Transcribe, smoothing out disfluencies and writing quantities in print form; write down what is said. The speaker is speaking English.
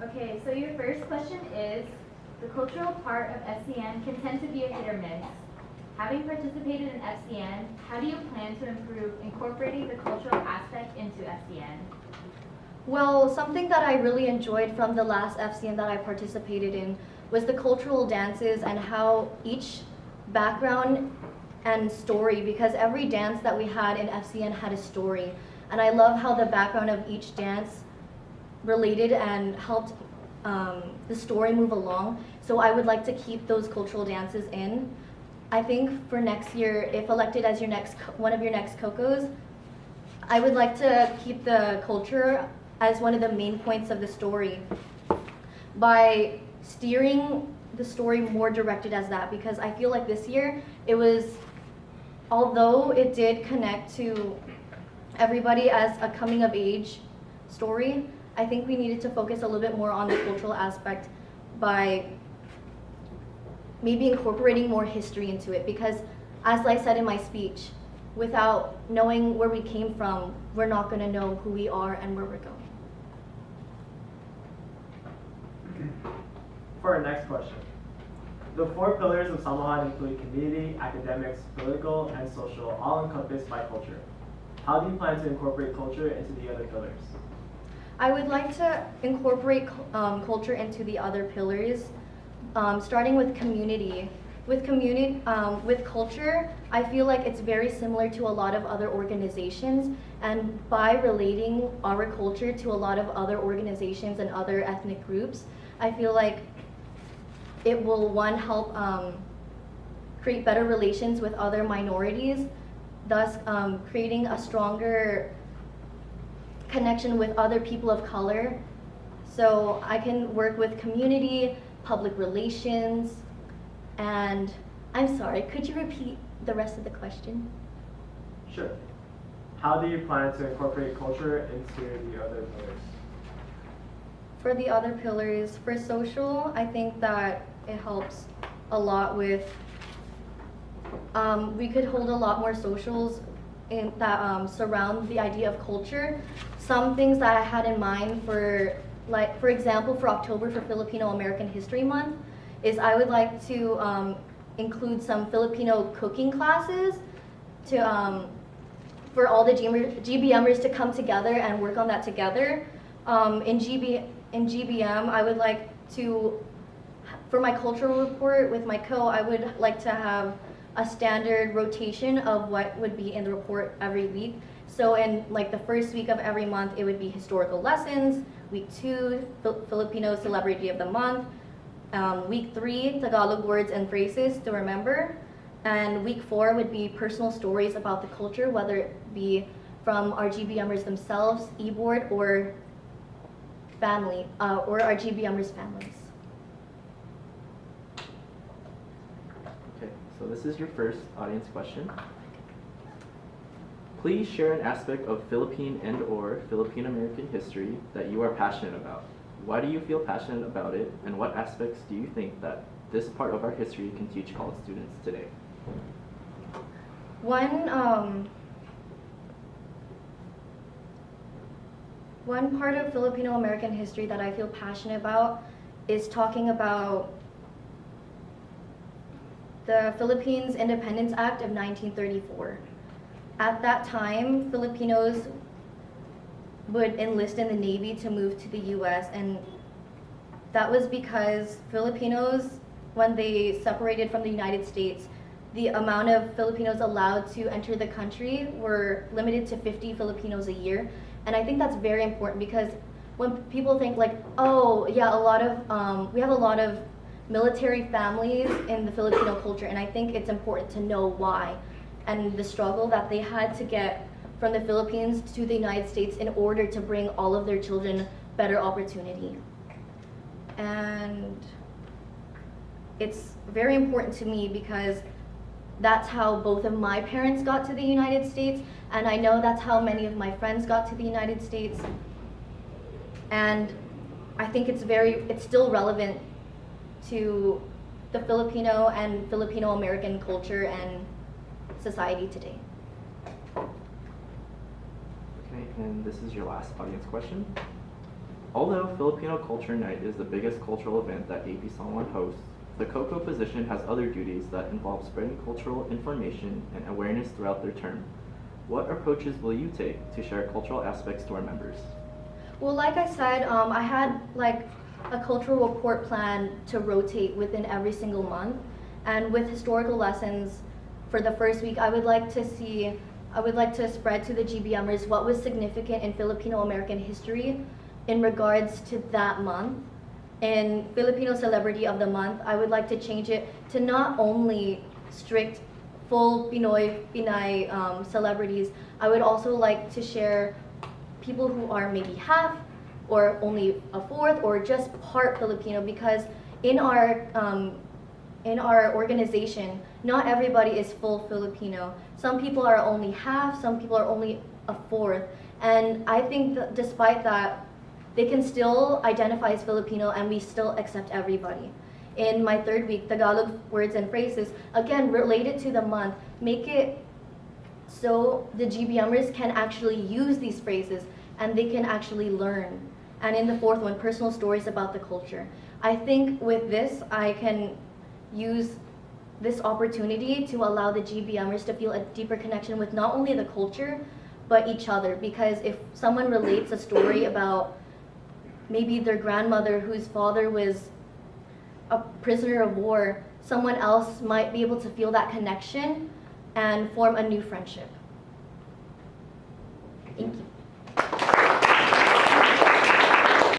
Okay, so your first question is, the cultural part of FCN can tend to be a hit or miss. Having participated in FCN, how do you plan to improve incorporating the cultural aspect into FCN? Well, something that I really enjoyed from the last FCN that I participated in was the cultural dances and how each background and story, because every dance that we had in FCN had a story. And I love how the background of each dance related and helped the story move along. So I would like to keep those cultural dances in. I think for next year, if elected as one of your next CoCos, I would like to keep the culture as one of the main points of the story by steering the story more directed as that, because I feel like this year it was, although it did connect to everybody as a coming of age story, I think we needed to focus a little bit more on the cultural aspect by maybe incorporating more history into it, because as I said in my speech, without knowing where we came from, we're not going to know who we are and where we're going. For our next question, the 4 pillars of Samehada include community, academics, political, and social, all encompassed by culture. How do you plan to incorporate culture into the other pillars? I would like to incorporate culture into the other pillars, starting with community. With culture, I feel like it's very similar to a lot of other organizations, and by relating our culture to a lot of other organizations and other ethnic groups, I feel like it will, one, help create better relations with other minorities, thus creating a stronger connection with other people of color. So I can work with community, public relations, and I'm sorry, could you repeat the rest of the question? Sure. How do you plan to incorporate culture into the other pillars? For the other pillars, for social, I think that it helps a lot with, we could hold a lot more socials that surround the idea of culture. Some things that I had in mind for, like, for example, for October, for Filipino American History Month, is I would like to include some Filipino cooking classes to, for all the GBMers to come together and work on that together. In GBM, I would like to, for my cultural report with my I would like to have a standard rotation of what would be in the report every week. So in like the first week of every month, it would be historical lessons. Week 2, Filipino Celebrity of the Month. Week 3, Tagalog words and phrases to remember. And week 4 would be personal stories about the culture, whether it be from our GBMers themselves, e-board, or family, or our GBMers families. Okay, so this is your first audience question. Please share an aspect of Philippine and/or Filipino American history that you are passionate about. Why do you feel passionate about it, and what aspects do you think that this part of our history can teach college students today? One part of Filipino American history that I feel passionate about is talking about the Philippines Independence Act of 1934. At that time, Filipinos would enlist in the Navy to move to the US, and that was because Filipinos, when they separated from the United States, the amount of Filipinos allowed to enter the country were limited to 50 Filipinos a year. And I think that's very important, because when people think like, oh yeah, we have a lot of military families in the Filipino culture, and I think it's important to know why and the struggle that they had to get from the Philippines to the United States in order to bring all of their children better opportunity. And it's very important to me because that's how both of my parents got to the United States, and I know that's how many of my friends got to the United States. And I think it's still relevant to the Filipino and Filipino American culture and society today. Okay, and this is your last audience question. Although Filipino Culture Night is the biggest cultural event that AP Salon hosts, the CoCo position has other duties that involve spreading cultural information and awareness throughout their term. What approaches will you take to share cultural aspects to our members? Well, like I said, I had like a cultural report plan to rotate within every single month. And with historical lessons for the first week, I would like to spread to the GBMers what was significant in Filipino American history in regards to that month. In Filipino Celebrity of the Month, I would like to change it to not only strict full Pinay celebrities. I would also like to share people who are maybe half or only a fourth or just part Filipino, because in our organization, not everybody is full Filipino. Some people are only half, some people are only a fourth. And I think that despite that, they can still identify as Filipino and we still accept everybody. In my third week, Tagalog words and phrases, again, related to the month, make it so the GBMers can actually use these phrases and they can actually learn. And in the fourth one, personal stories about the culture. I think with this, I can use this opportunity to allow the GBMers to feel a deeper connection with not only the culture, but each other. Because if someone relates a story about maybe their grandmother whose father was a prisoner of war, someone else might be able to feel that connection and form a new friendship.